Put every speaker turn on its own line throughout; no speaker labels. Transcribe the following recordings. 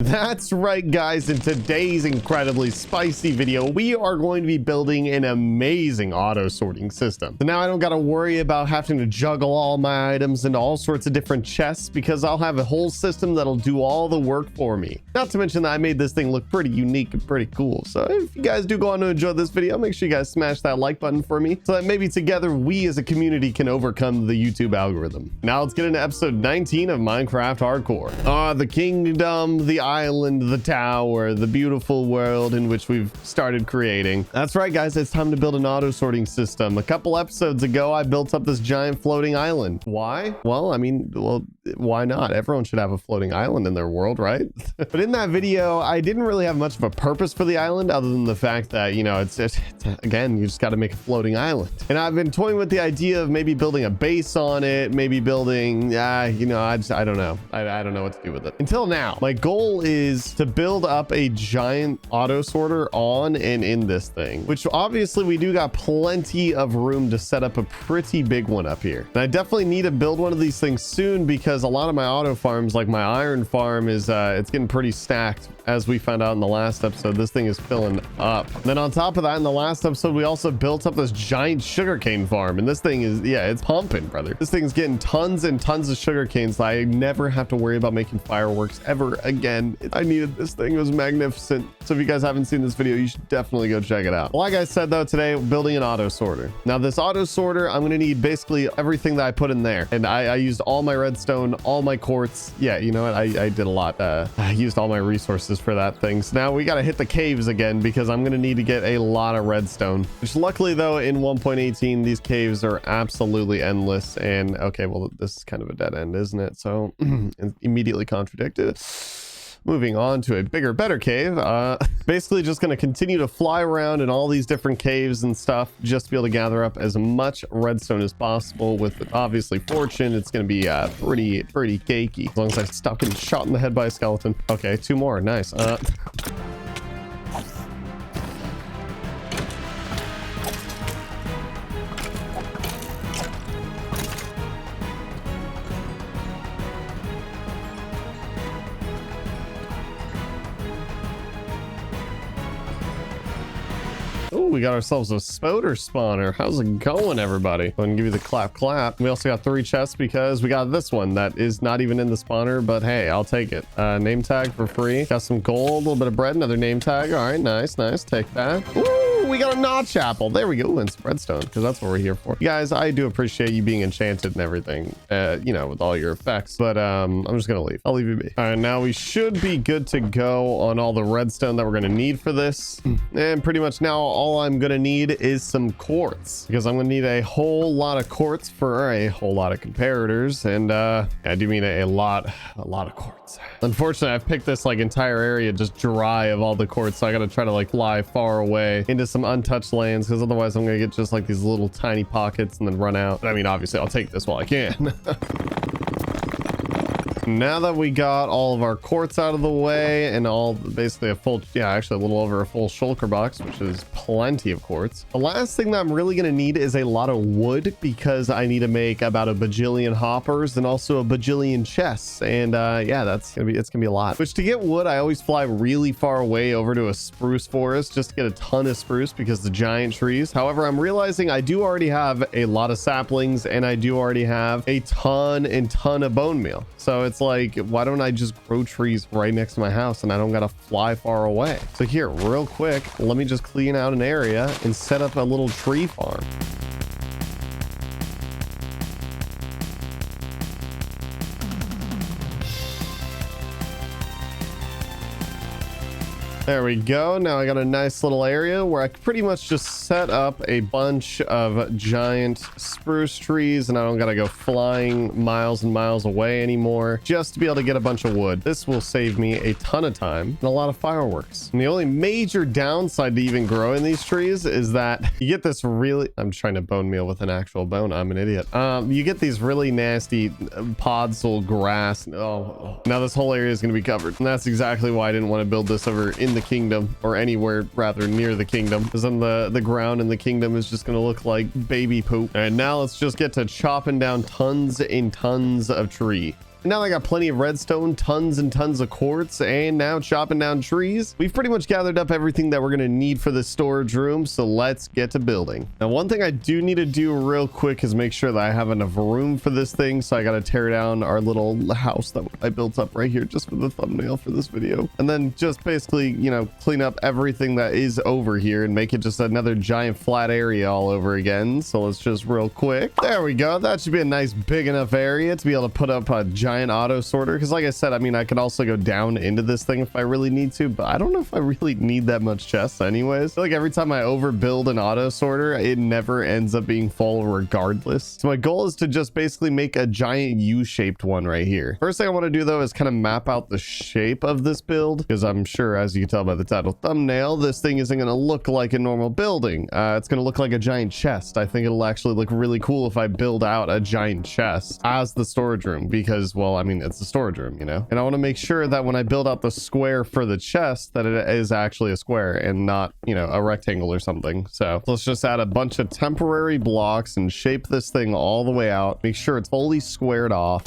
That's right, guys. In today's incredibly spicy video, we are going to be building an amazing auto sorting system. So now I don't got to worry about having to juggle all my items into all sorts of different chests because I'll have a whole system that'll do all the work for me. Not to mention that I made this thing look pretty unique and pretty cool. So if you guys do go on to enjoy this video, make sure you guys smash that like button for me so that maybe together we as a community can overcome the YouTube algorithm. Now let's get into episode 19 of Minecraft Hardcore. The kingdom, the island, the tower, the beautiful world in which we've started creating. That's right, guys. It's time to build an auto sorting system. A couple episodes ago, I built up this giant floating island. Why? Well, I mean, why not? Everyone should have a floating island in their world, right? But in that video, I didn't really have much of a purpose for the island other than the fact that, you know, it's again, you just got to make a floating island. And I've been toying with the idea of maybe building a base on it, maybe building, you know, I don't know. I don't know what to do with it. Until now, my goal is to build up a giant auto sorter on and in this thing, which obviously we do got plenty of room to set up a pretty big one up here. And I definitely need to build one of these things soon because a lot of my auto farms, like my iron farm, is it's getting pretty stacked. As we found out in the last episode, this thing is filling up. And then on top of that, in the last episode, we also built up this giant sugarcane farm. And this thing is, yeah, it's pumping, brother. This thing's getting tons and tons of sugarcane, so I never have to worry about making fireworks ever again. I needed this thing. It was magnificent. So if you guys haven't seen this video, you should definitely go check it out. Like I said, though, today, we're building an auto sorter. Now, this auto sorter, I'm going to need basically everything that I put in there. And I used all my redstone, all my quartz. Yeah, you know what? I did a lot. I used all my resources for that thing. So now we got to hit the caves again because I'm going to need to get a lot of redstone, which luckily, though, in 1.18, these caves are absolutely endless. And okay, well, this is kind of a dead end, isn't it? So immediately contradicted. Moving on to a bigger, better cave. Basically just going to continue to fly around in all these different caves and stuff just to be able to gather up as much redstone as possible. With obviously fortune, it's going to be pretty cakey as long as I stop getting shot in the head by a skeleton. Okay, two more. Nice. Oh, we got ourselves a spoder spawner. How's it going, everybody? I'm gonna give you the clap clap. We also got 3 chests because we got this one that is not even in the spawner, but hey, I'll take it. Name tag for free. Got some gold, a little bit of bread, another name tag. All right, nice. Take that. Ooh, we got a notch apple. There we go. And some redstone, because that's what we're here for. You guys, I do appreciate you being enchanted and everything, you know, with all your effects, but I'm just gonna leave. I'll leave you be. All right, now we should be good to go on all the redstone that we're gonna need for this. And pretty much now all I'm gonna need is some quartz because I'm gonna need a whole lot of quartz for a whole lot of comparators. And I do mean a lot of quartz. Unfortunately, I've picked this like entire area just dry of all the quartz, so I gotta try to like fly far away into some untouched lands because otherwise I'm gonna get just like these little tiny pockets and then run out. I mean, obviously I'll take this while I can. Now that we got all of our quartz out of the way and all basically a full, yeah, actually a little over a full shulker box, which is plenty of quartz. The last thing that I'm really going to need is a lot of wood because I need to make about a bajillion hoppers and also a bajillion chests. And yeah, it's gonna be a lot. Which to get wood, I always fly really far away over to a spruce forest just to get a ton of spruce because the giant trees. However, I'm realizing I do already have a lot of saplings and I do already have a ton of bone meal. So it's like, why don't I just grow trees right next to my house and I don't gotta fly far away? So here, real quick, let me just clean out an area and set up a little tree farm. There we go. Now I got a nice little area where I can pretty much just set up a bunch of giant spruce trees and I don't gotta go flying miles and miles away anymore just to be able to get a bunch of wood. This will save me a ton of time and a lot of fireworks. And the only major downside to even growing these trees is that you get this really, I'm trying to bone meal with an actual bone. I'm an idiot. You get these really nasty podzol grass. Oh, now this whole area is going to be covered. And that's exactly why I didn't want to build this over in the kingdom, or anywhere rather near the kingdom, because then the ground in the kingdom is just going to look like baby poop. And now let's just get to chopping down tons and tons of tree. Now I got plenty of redstone, tons and tons of quartz, and now chopping down trees. We've pretty much gathered up everything that we're going to need for this storage room, so let's get to building. Now, one thing I do need to do real quick is make sure that I have enough room for this thing, so I got to tear down our little house that I built up right here just for the thumbnail for this video, and then just basically, you know, clean up everything that is over here and make it just another giant flat area all over again. So let's just real quick, there we go. That should be a nice big enough area to be able to put up a giant auto sorter, because like I said, I mean, I could also go down into this thing if I really need to, but I don't know if I really need that much chests anyways. I feel like every time I overbuild an auto sorter, it never ends up being full regardless. So my goal is to just basically make a giant U-shaped one right here. First thing I want to do though is kind of map out the shape of this build, because I'm sure, as you can tell by the title thumbnail, this thing isn't going to look like a normal building. It's going to look like a giant chest. I think it'll actually look really cool if I build out a giant chest as the storage room, because, well, I mean, it's the storage room, you know, and I want to make sure that when I build out the square for the chest, that it is actually a square and not, you know, a rectangle or something. So let's just add a bunch of temporary blocks and shape this thing all the way out. Make sure it's fully squared off.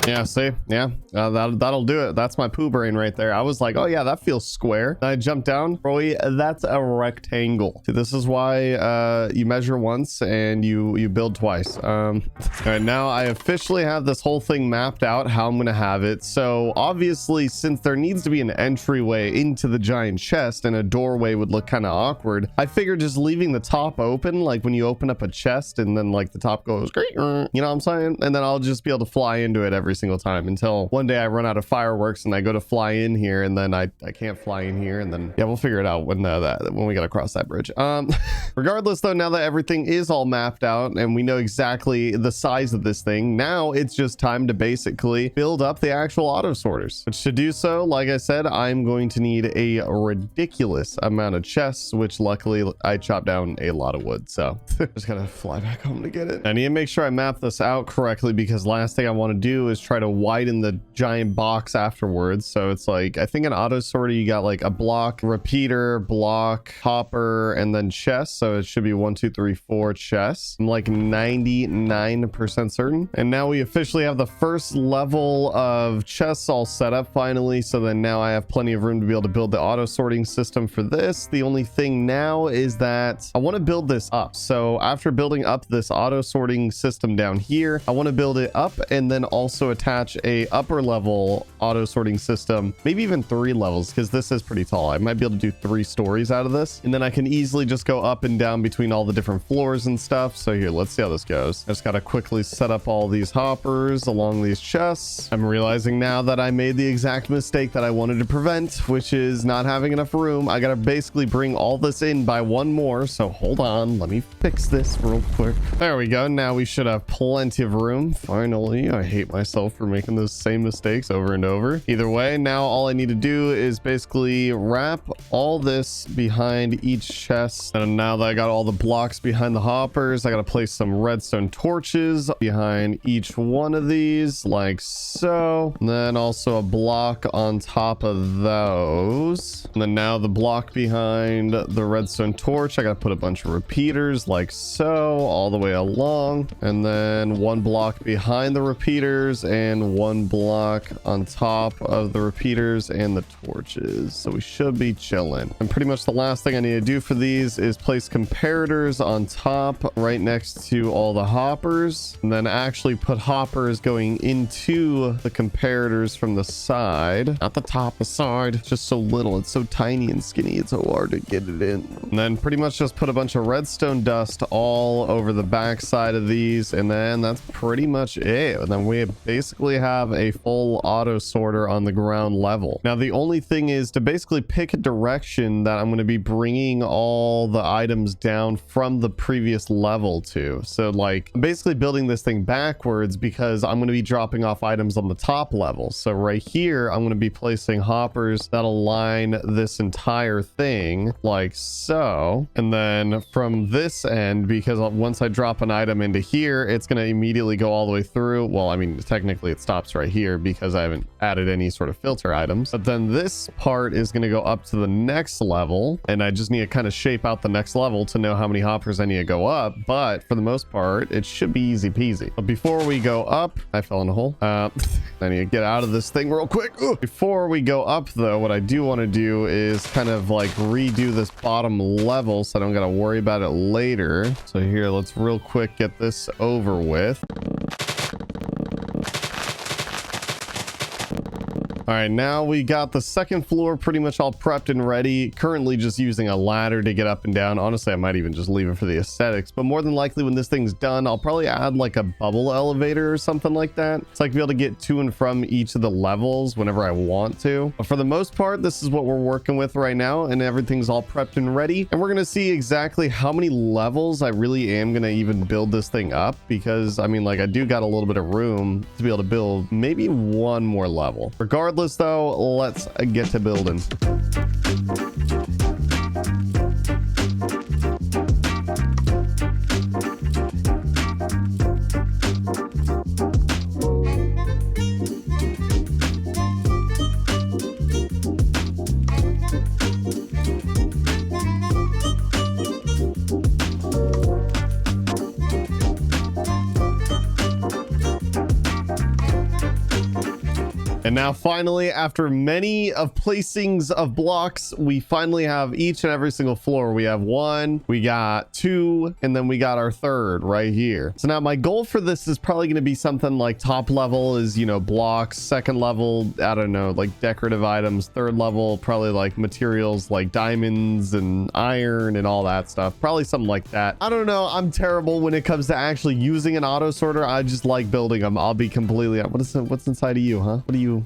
Yeah, see? Yeah, that'll do it. That's my poo brain right there. I was like, oh yeah, that feels square. And I jumped down. Boy, that's a rectangle. See, this is why you measure once and you build twice. All right, now I officially have this whole thing mapped out, how I'm gonna have it. So obviously, since there needs to be an entryway into the giant chest and a doorway would look kind of awkward, I figured just leaving the top open, like when you open up a chest and then like the top goes, you know what I'm saying? And then I'll just be able to fly into it every single time until one day I run out of fireworks and I go to fly in here and then I can't fly in here, and then yeah, we'll figure it out when we gotta cross that bridge. Regardless though, now that everything is all mapped out and we know exactly the size of this thing, now it's just time to basically build up the actual auto sorters, which to do so, like I said, I'm going to need a ridiculous amount of chests, which luckily I chopped down a lot of wood, so just gotta fly back home to get it. I need to make sure I map this out correctly, because last thing I want to do is try to widen the giant box afterwards. So it's like, I think an auto sorter, you got like a block, repeater, block, hopper, and then chest. So it should be 1, 2, 3, 4 chests. I'm like 99% certain. And now we officially have the first level of chests all set up finally. So then now I have plenty of room to be able to build the auto sorting system for this. The only thing now is that I want to build this up. So after building up this auto sorting system down here, I want to build it up and then also attach a upper level auto sorting system, maybe even 3 levels, because this is pretty tall. I might be able to do 3 stories out of this, and then I can easily just go up and down between all the different floors and stuff. So here, let's see how this goes. I just gotta quickly set up all these hoppers along these chests. I'm realizing now that I made the exact mistake that I wanted to prevent, which is not having enough room. I gotta basically bring all this in by 1 more, so hold on, let me fix this real quick. There we go. Now we should have plenty of room. Finally, I hate myself for making those same mistakes over and over. Either way, now all I need to do is basically wrap all this behind each chest. And now that I got all the blocks behind the hoppers, I got to place some redstone torches behind each one of these, like so. And then also a block on top of those. And then now the block behind the redstone torch, I got to put a bunch of repeaters like so all the way along. And then 1 block behind the repeaters and 1 block on top of the repeaters and the torches. So we should be chilling. And pretty much the last thing I need to do for these is place comparators on top right next to all the hoppers, and then actually put hoppers going into the comparators from the side, not the top, the side. It's just so little, it's so tiny and skinny, it's so hard to get it in. And then pretty much just put a bunch of redstone dust all over the back side of these, and then that's pretty much it. And then we basically have a full auto sorter on the ground level. Now the only thing is to basically pick a direction that I'm going to be bringing all the items down from the previous level to. So like I'm basically building this thing backwards because I'm going to be dropping off items on the top level. So right here I'm going to be placing hoppers that'll line this entire thing like so. And then from this end, because once I drop an item into here, it's going to immediately go all the way through. Well, I mean, technically technically it stops right here because I haven't added any sort of filter items. But then this part is going to go up to the next level, and I just need to kind of shape out the next level to know how many hoppers I need to go up. But for the most part, it should be easy peasy. But before we go up, I fell in a hole. I need to get out of this thing real quick. Ugh. Before we go up though, what I do want to do is kind of like redo this bottom level so I don't got to worry about it later. So here, let's real quick get this over with. All right, now we got the second floor pretty much all prepped and ready. Currently just using a ladder to get up and down. Honestly, I might even just leave it for the aesthetics, but more than likely when this thing's done, I'll probably add like a bubble elevator or something like that. So I can be able to get to and from each of the levels whenever I want to. But for the most part, this is what we're working with right now, and everything's all prepped and ready. And we're gonna see exactly how many levels I really am gonna even build this thing up, because I mean, like, I do got a little bit of room to be able to build maybe one more level. Regardless though, let's get to building. And now finally, after many of placings of blocks, we finally have each and every single floor. We have one, we got two, and then we got our third right here. So now my goal for this is probably going to be something like top level is, you know, blocks, second level, I don't know, like decorative items, third level, probably like materials like diamonds and iron and all that stuff. Probably something like that. I don't know. I'm terrible when it comes to actually using an auto sorter. I just like building them. I'll be completely, what's inside of you, huh? What do you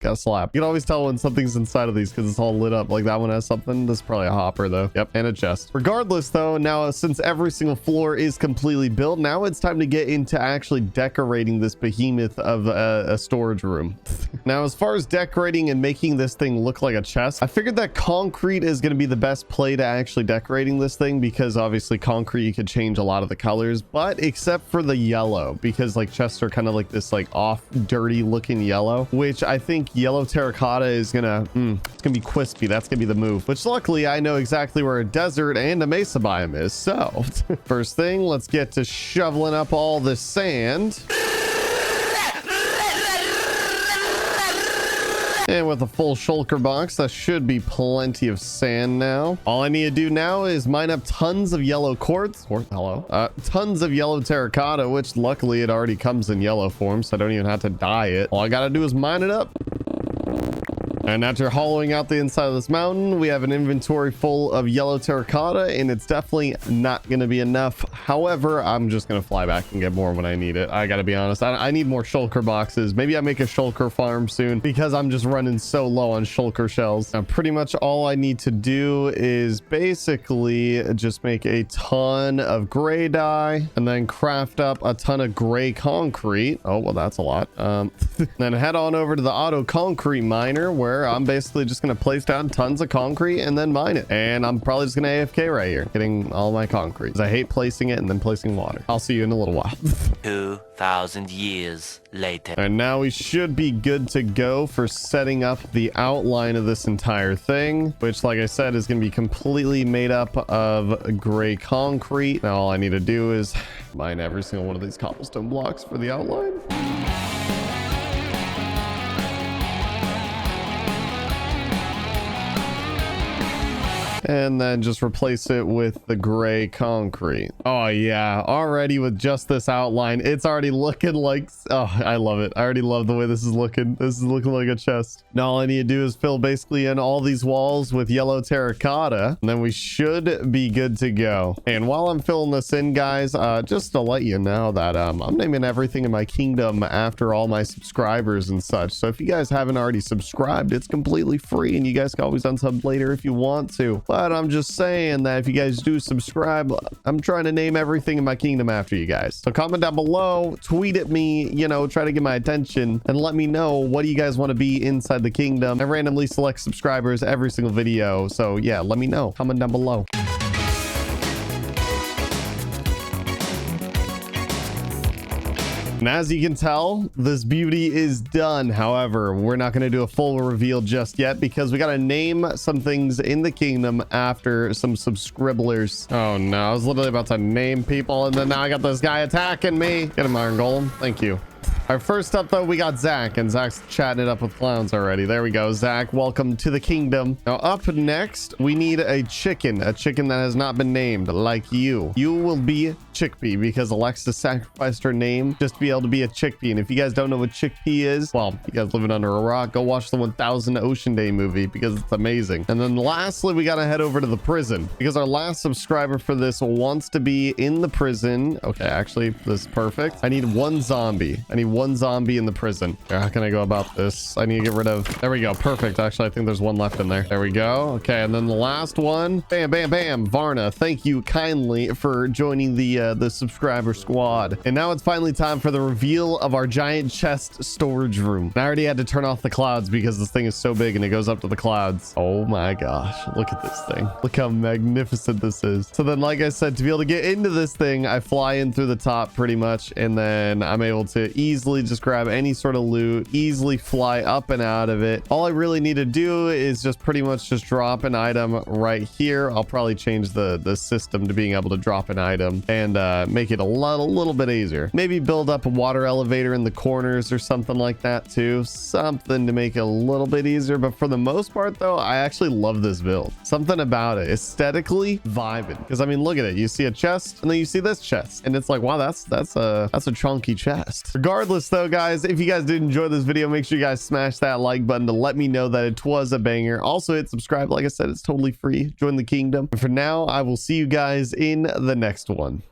got a slap? You can always tell when something's inside of these because it's all lit up. Like that one has something. This is probably a hopper though. Yep, and a chest. Regardless though, now since every single floor is completely built, now it's time to get into actually decorating this behemoth of a storage room. Now, as far as decorating and making this thing look like a chest, I figured that concrete is going to be the best play to actually decorating this thing, because obviously concrete, you could change a lot of the colors, but except for the yellow, because like chests are kind of like this like off dirty looking yellow, which I think yellow terracotta is gonna it's gonna be crispy. That's gonna be the move, which luckily I know exactly where a desert and a mesa biome is. So first thing, let's get to shoveling up all this sand. And with a full shulker box, that should be plenty of sand now. All I need to do now is mine up tons of yellow quartz, or tons of yellow terracotta, which luckily it already comes in yellow form, so I don't even have to dye it. All I gotta do is mine it up. And after hollowing out the inside of this mountain, we have an inventory full of yellow terracotta, and it's definitely not going to be enough. However, I'm just going to fly back and get more when I need it. I got to be honest. I need more shulker boxes. Maybe I make a shulker farm soon, because I'm just running so low on shulker shells. Now, pretty much all I need to do is basically just make a ton of gray dye and then craft up a ton of gray concrete. Oh, well, that's a lot. Then head on over to the auto concrete miner, where I'm basically just going to place down tons of concrete and then mine it. And I'm probably just going to AFK right here, getting all my concrete, because I hate placing it and then placing water. I'll see you in a little while.
2,000 years later.
And now we should be good to go for setting up the outline of this entire thing, which, like I said, is going to be completely made up of gray concrete. Now all I need to do is mine every single one of these cobblestone blocks for the outline. And then just replace it with the gray concrete. Oh yeah, already with just this outline, it's already looking like, oh, I love it. I already love the way this is looking. This is looking like a chest. Now all I need to do is fill basically in all these walls with yellow terracotta, and then we should be good to go. And while I'm filling this in, guys, just to let you know that I'm naming everything in my kingdom after all my subscribers and such. So if you guys haven't already subscribed, it's completely free, and you guys can always unsub later if you want to. But I'm just saying that if you guys do subscribe, I'm trying to name everything in my kingdom after you guys. So comment down below, tweet at me, you know, try to get my attention, and let me know what do you guys want to be inside the kingdom. I randomly select subscribers every single video. So yeah, let me know. Comment down below. And as you can tell, this beauty is done. However, we're not going to do a full reveal just yet because we got to name some things in the kingdom after some subscribblers. Oh no, I was literally about to name people and then now I got this guy attacking me. Get him, Iron Golem. Thank you. All right, first up though, we got Zach, and Zach's chatting it up with clowns already. There we go. Zach, welcome to the kingdom. Now up next, we need a chicken that has not been named, like you. You will be Chickpea because Alexa sacrificed her name just to be able to be a chickpea. And if you guys don't know what chickpea is, well, you guys living under a rock, go watch the 1000 Ocean Day movie because it's amazing. And then lastly, we got to head over to the prison because our last subscriber for this wants to be in the prison. Okay, actually, this is perfect. I need one zombie. I need one zombie in the prison. How can I go about this? I need to get rid of... There we go. Perfect. Actually, I think there's one left in there. There we go. Okay, and then the last one. Bam, bam, bam. Varna, thank you kindly for joining the subscriber squad. And now it's finally time for the reveal of our giant chest storage room. And I already had to turn off the clouds because this thing is so big and it goes up to the clouds. Oh my gosh. Look at this thing. Look how magnificent this is. So then, like I said, to be able to get into this thing, I fly in through the top pretty much, and then I'm able to easily just grab any sort of loot, easily fly up and out of it. All I really need to do is just pretty much just drop an item right here. I'll probably change the system to being able to drop an item and make it a little bit easier. Maybe build up a water elevator in the corners or something like that too. Something to make it a little bit easier. But for the most part though, I actually love this build. Something about it aesthetically vibing, because I mean, look at it. You see a chest and then you see this chest and it's like, wow, that's a chunky chest. Regardless though, guys, if you guys did enjoy this video, make sure you guys smash that like button to let me know that it was a banger. Also hit subscribe. Like I said, it's totally free. Join the kingdom. And for now, I will see you guys in the next one.